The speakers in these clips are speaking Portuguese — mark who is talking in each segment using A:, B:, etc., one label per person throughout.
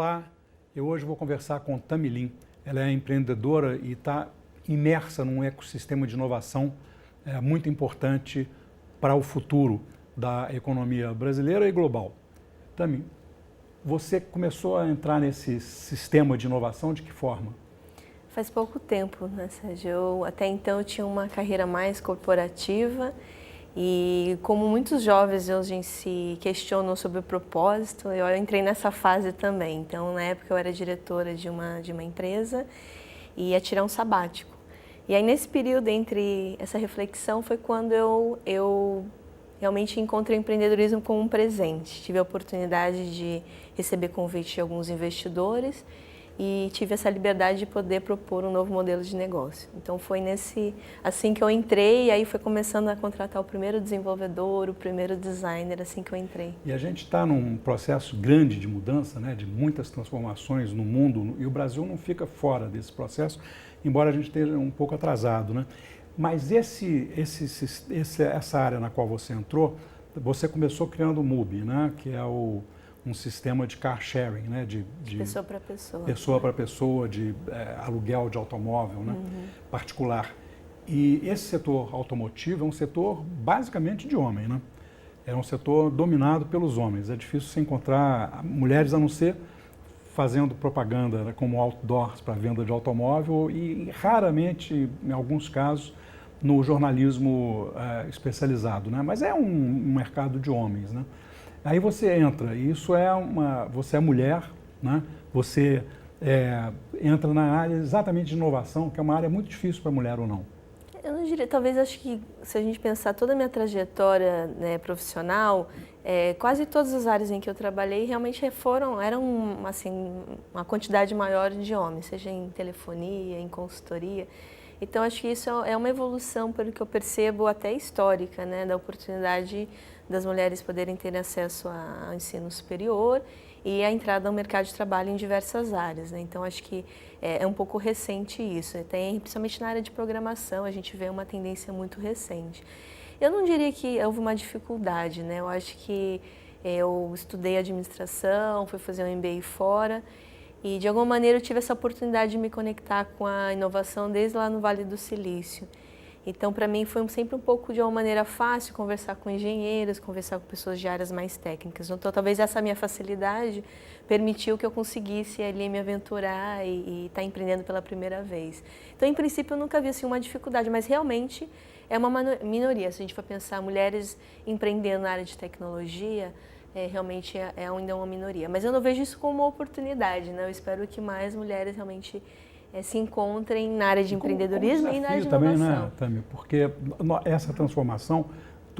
A: Olá, eu hoje vou conversar com Tami Lin. Ela é empreendedora e está imersa num ecossistema de inovação muito importante para o futuro da economia brasileira e global. Tami, você começou a entrar nesse sistema de inovação de que forma?
B: Faz pouco tempo, né, Sérgio? Até então eu tinha uma carreira mais corporativa e como muitos jovens hoje se questionam sobre o propósito, eu entrei nessa fase também. Então, na época eu era diretora de uma empresa e ia tirar um sabático. E aí nesse período entre essa reflexão foi quando eu realmente encontrei o empreendedorismo como um presente. Tive a oportunidade de receber convite de alguns investidores e tive essa liberdade de poder propor um novo modelo de negócio. Então foi assim que eu entrei e aí foi começando a contratar o primeiro desenvolvedor, o primeiro designer, assim que eu entrei.
A: E a gente está num processo grande de mudança, né, de muitas transformações no mundo, e o Brasil não fica fora desse processo, embora a gente esteja um pouco atrasado, né? Mas essa área na qual você entrou, você começou criando o MUBI, né, que é um sistema de car sharing, né, de
B: pessoa para pessoa.
A: Pessoa para pessoa, de aluguel de automóvel, né, particular. E esse setor automotivo é um setor basicamente de homem, né? É um setor dominado pelos homens. É difícil você encontrar mulheres, a não ser fazendo propaganda, né, como outdoors para venda de automóvel e raramente, em alguns casos, no jornalismo especializado, né? Mas é um mercado de homens, né? Aí você entra, e isso você é mulher, né? Você entra na área exatamente de inovação, que é uma área muito difícil para mulher ou não.
B: Eu não diria, talvez acho que se a gente pensar toda a minha trajetória, né, profissional, quase todas as áreas em que eu trabalhei realmente eram assim, uma quantidade maior de homens, seja em telefonia, em consultoria. Então acho que isso é uma evolução, pelo que eu percebo, até histórica, né, da oportunidade das mulheres poderem ter acesso ao ensino superior e a entrada ao mercado de trabalho em diversas áreas, né? Então acho que é um pouco recente isso, principalmente na área de programação a gente vê uma tendência muito recente. Eu não diria que houve uma dificuldade, né? Eu acho que eu estudei administração, fui fazer um MBA fora e de alguma maneira eu tive essa oportunidade de me conectar com a inovação desde lá no Vale do Silício. Então, para mim, foi sempre um pouco de uma maneira fácil conversar com engenheiros, conversar com pessoas de áreas mais técnicas. Então, talvez essa minha facilidade permitiu que eu conseguisse ali me aventurar e estar empreendendo pela primeira vez. Então, em princípio, eu nunca vi assim, uma dificuldade, mas realmente é uma minoria. Se a gente for pensar mulheres empreendendo na área de tecnologia, realmente é ainda uma minoria. Mas eu não vejo isso como uma oportunidade, né? Eu espero que mais mulheres realmente se encontrem na área de empreendedorismo e na área de inovação.
A: Também, né, Tami? Porque essa transformação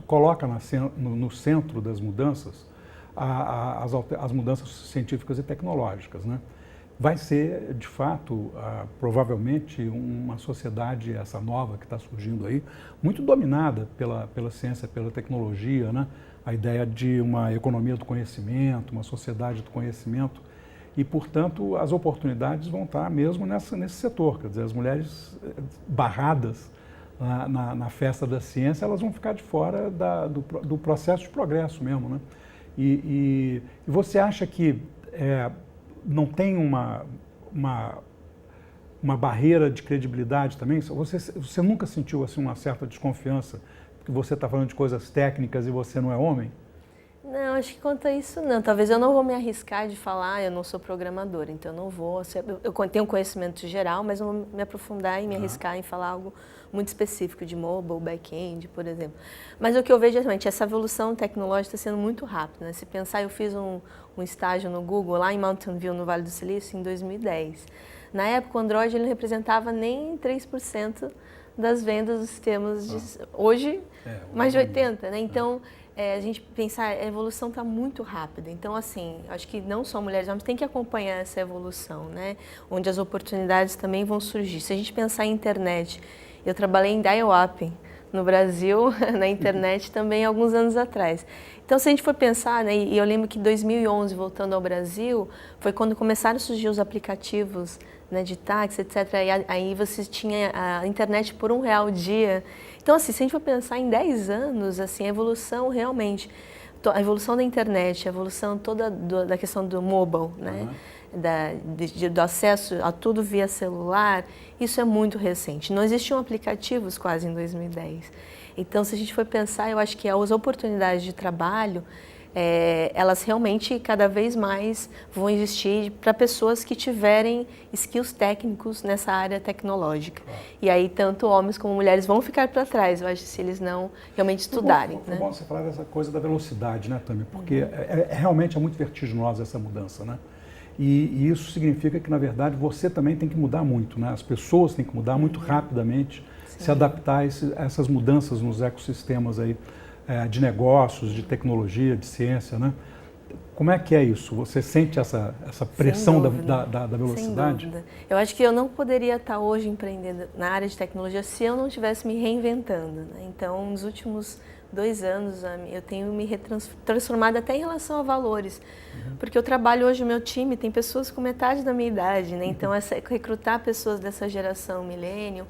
A: coloca no centro das mudanças as mudanças científicas e tecnológicas, né? Vai ser, de fato, provavelmente uma sociedade, essa nova que está surgindo aí, muito dominada pela ciência, pela tecnologia, né? A ideia de uma economia do conhecimento, uma sociedade do conhecimento. E, portanto, as oportunidades vão estar mesmo nesse setor. Quer dizer, as mulheres barradas na festa da ciência, elas vão ficar de fora do processo de progresso mesmo, né? E você acha que não tem uma barreira de credibilidade também? Você nunca sentiu assim, uma certa desconfiança porque você está falando de coisas técnicas e você não é homem?
B: Não, acho que quanto a isso não. Talvez eu não vou me arriscar de falar, eu não sou programadora, então eu não vou. Eu tenho conhecimento geral, mas não vou me aprofundar e me arriscar em falar algo muito específico de mobile, back-end, por exemplo. Mas o que eu vejo é realmente essa evolução tecnológica está sendo muito rápida, né? Se pensar, eu fiz um estágio no Google lá em Mountain View, no Vale do Silício, em 2010. Na época, o Android ele não representava nem 3% das vendas dos sistemas. Hoje, mais de 80%, né? Então, a gente pensar, a evolução está muito rápida. Então, assim, acho que não só mulheres, homens têm que acompanhar essa evolução, né? Onde as oportunidades também vão surgir. Se a gente pensar em internet, eu trabalhei em dial-up no Brasil, na internet também, alguns anos atrás. Então, se a gente for pensar, né, e eu lembro que em 2011, voltando ao Brasil, foi quando começaram a surgir os aplicativos, né, de táxi, etc. E aí você tinha a internet por R$1 o dia. Então, assim, se a gente for pensar em 10 anos, assim, a evolução realmente, a evolução da internet, a evolução toda da questão do mobile, né? do acesso a tudo via celular, isso é muito recente. Não existiam aplicativos quase em 2010. Então, se a gente for pensar, eu acho que as oportunidades de trabalho, elas realmente cada vez mais vão existir para pessoas que tiverem skills técnicos nessa área tecnológica. E aí, tanto homens como mulheres vão ficar para trás, eu acho, se eles não realmente estudarem.
A: Foi bom você falar dessa coisa da velocidade, né, Tami? Porque realmente é muito vertiginosa essa mudança, né? E isso significa que, na verdade, você também tem que mudar muito, né? As pessoas têm que mudar muito rapidamente, se adaptar a essas mudanças nos ecossistemas aí, de negócios, de tecnologia, de ciência, né? Como é que é isso? Você sente essa pressão da velocidade?
B: Sem dúvida. Eu acho que eu não poderia estar hoje empreendendo na área de tecnologia se eu não estivesse me reinventando, né? Então, nos últimos 2 anos, eu tenho me transformado até em relação a valores. Porque eu trabalho hoje, o meu time tem pessoas com metade da minha idade, né? Então, recrutar pessoas dessa geração millennial,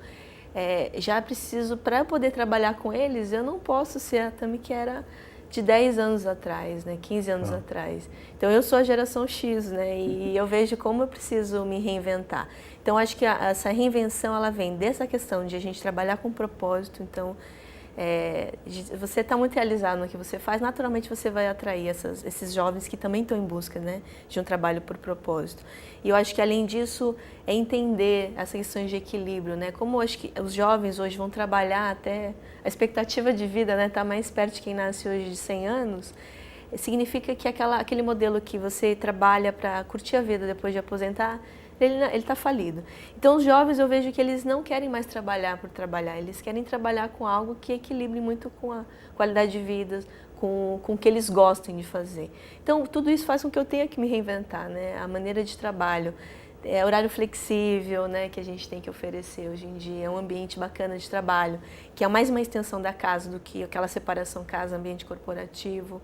B: já preciso, para poder trabalhar com eles, eu não posso ser a Tami que era de 10 anos atrás, né, 15 anos atrás. Então, eu sou a geração X, né, e eu vejo como eu preciso me reinventar. Então, acho que essa reinvenção, ela vem dessa questão de a gente trabalhar com propósito. Então, você está muito realizado no que você faz, naturalmente você vai atrair esses jovens que também estão em busca, né, de um trabalho por propósito. E eu acho que, além disso, é entender essas questões de equilíbrio, né, como eu acho que os jovens hoje vão trabalhar até a expectativa de vida, né, está mais perto de quem nasce hoje de 100 anos, significa que aquele modelo que você trabalha para curtir a vida depois de aposentar, ele está falido. Então, os jovens, eu vejo que eles não querem mais trabalhar por trabalhar, eles querem trabalhar com algo que equilibre muito com a qualidade de vida, com o que eles gostem de fazer. Então, tudo isso faz com que eu tenha que me reinventar, né? A maneira de trabalho, horário flexível, né, que a gente tem que oferecer hoje em dia, é um ambiente bacana de trabalho, que é mais uma extensão da casa do que aquela separação casa-ambiente corporativo.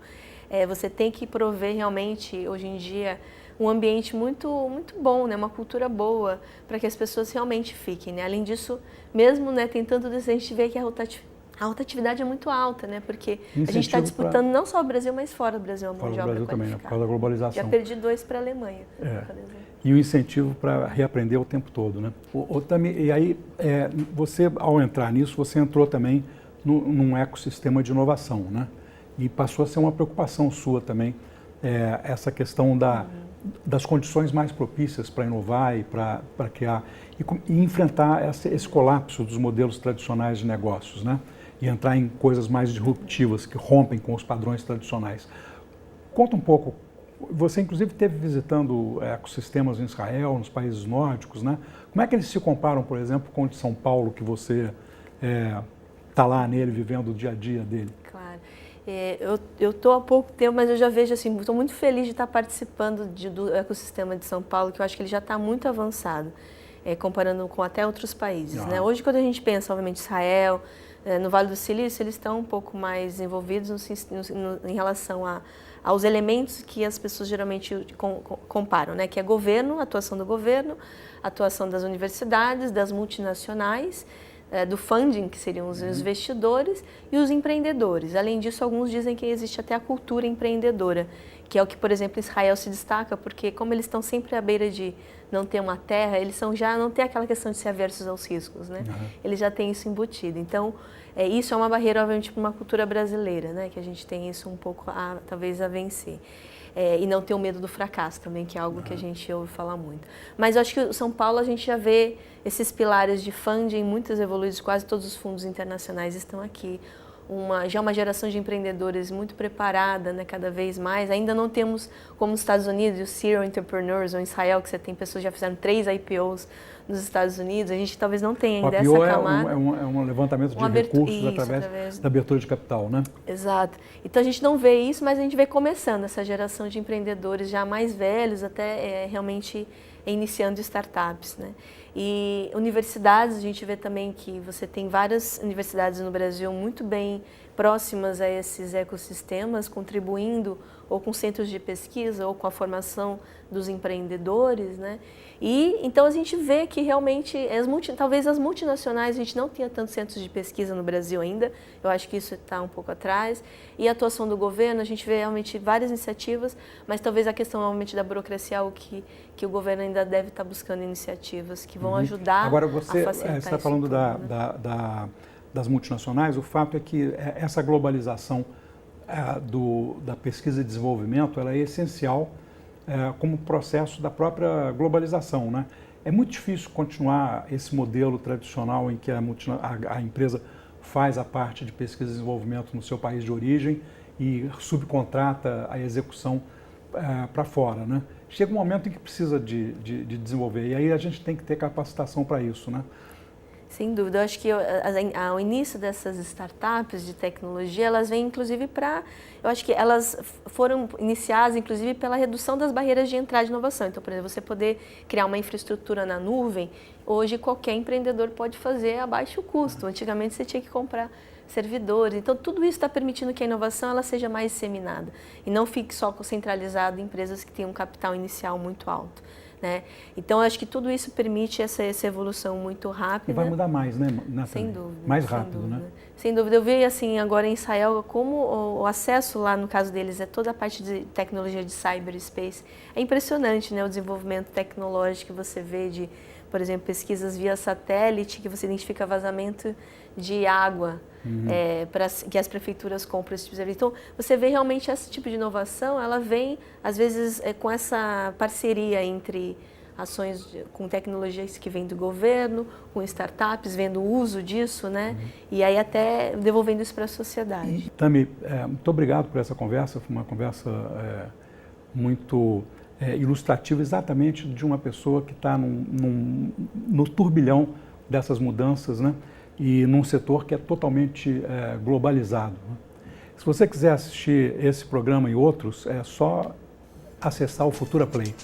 B: Você tem que prover realmente, hoje em dia, um ambiente muito, muito bom, né? Uma cultura boa, para que as pessoas realmente fiquem, né? Além disso, mesmo, né, tentando dizer, a gente vê que a rotatividade é muito alta, né? Porque a gente está disputando não só o Brasil, mas fora do Brasil, a mão de obra qualificada.
A: Também, né? Por causa da globalização.
B: Já perdi 2 para a Alemanha, por exemplo.
A: E o incentivo para reaprender o tempo todo, né? E aí, você, ao entrar nisso, você entrou também num ecossistema de inovação, né? E passou a ser uma preocupação sua também, essa questão das condições mais propícias para inovar e para criar e enfrentar esse colapso dos modelos tradicionais de negócios, né? E entrar em coisas mais disruptivas que rompem com os padrões tradicionais. Conta um pouco, você inclusive esteve visitando ecossistemas em Israel, nos países nórdicos, né? Como é que eles se comparam, por exemplo, com o de São Paulo, que você está lá nele, vivendo o dia a dia dele?
B: Claro. Eu estou há pouco tempo, mas eu já vejo assim, estou muito feliz de estar participando do ecossistema de São Paulo, que eu acho que ele já está muito avançado, comparando com até outros países, né? Hoje, quando a gente pensa, obviamente, Israel, no Vale do Silício, eles estão um pouco mais envolvidos em relação aos elementos que as pessoas geralmente comparam, né? Que é governo, atuação do governo, atuação das universidades, das multinacionais, do funding, que seriam os investidores, e os empreendedores. Além disso, alguns dizem que existe até a cultura empreendedora, que é o que, por exemplo, Israel se destaca, porque como eles estão sempre à beira de não ter uma terra, eles já não tem aquela questão de ser aversos aos riscos, né? Eles já têm isso embutido. Então, isso é uma barreira, obviamente, para uma cultura brasileira, né? Que a gente tem isso um pouco, talvez, a vencer. E não ter o medo do fracasso também, que é algo que a gente ouve falar muito. Mas eu acho que o São Paulo a gente já vê esses pilares de funding muitos evoluídos, quase todos os fundos internacionais estão aqui. Já uma geração de empreendedores muito preparada, né, cada vez mais. Ainda não temos, como nos Estados Unidos, os Serial Entrepreneurs, ou em Israel, que você tem pessoas que já fizeram 3 IPOs nos Estados Unidos. A gente talvez não tenha ainda essa camada.
A: É um levantamento de recursos através da abertura de capital, né?
B: Exato. Então a gente não vê isso, mas a gente vê começando essa geração de empreendedores já mais velhos, até realmente iniciando startups, né? E universidades, a gente vê também que você tem várias universidades no Brasil muito bem próximas a esses ecossistemas, contribuindo ou com centros de pesquisa ou com a formação dos empreendedores, né? E então a gente vê que realmente talvez as multinacionais, a gente não tenha tantos centros de pesquisa no Brasil ainda, eu acho que isso está um pouco atrás, e a atuação do governo, a gente vê realmente várias iniciativas, mas talvez a questão realmente da burocracia é algo que o governo ainda deve estar buscando iniciativas que vão ajudar
A: Agora,
B: a facilitar isso. Agora,
A: você está falando das multinacionais, o fato é que essa globalização da pesquisa e desenvolvimento, ela é essencial como processo da própria globalização, né? É muito difícil continuar esse modelo tradicional em que a empresa faz a parte de pesquisa e desenvolvimento no seu país de origem e subcontrata a execução para fora, né? Chega um momento em que precisa de desenvolver e aí a gente tem que ter capacitação para isso, né?
B: Sem dúvida, eu acho que ao início dessas startups de tecnologia, elas vêm inclusive eu acho que elas foram iniciadas inclusive pela redução das barreiras de entrada de inovação. Então, por exemplo, você poder criar uma infraestrutura na nuvem, hoje qualquer empreendedor pode fazer a baixo custo. Antigamente você tinha que comprar servidores. Então, tudo isso está permitindo que a inovação ela seja mais disseminada e não fique só centralizada em empresas que têm um capital inicial muito alto, né? Então, eu acho que tudo isso permite essa evolução muito rápida.
A: E vai mudar mais, né, Nathalie?
B: Sem dúvida.
A: Mais rápido, né?
B: Sem dúvida. Eu vi, assim, agora em Israel, como o acesso lá, no caso deles, é toda a parte de tecnologia de cyberspace. É impressionante, né, o desenvolvimento tecnológico que você vê de, por exemplo, pesquisas via satélite, que você identifica vazamento de água, que as prefeituras compram esse tipo de serviço. Então, você vê realmente esse tipo de inovação, ela vem, às vezes, com essa parceria entre ações com tecnologias que vêm do governo, com startups, vendo o uso disso, né? E aí até devolvendo isso para a sociedade.
A: Tami, muito obrigado por essa conversa, foi uma conversa muito ilustrativa exatamente de uma pessoa que está no turbilhão dessas mudanças, né? E num setor que é totalmente globalizado, né? Se você quiser assistir esse programa e outros, é só acessar o Futura Play.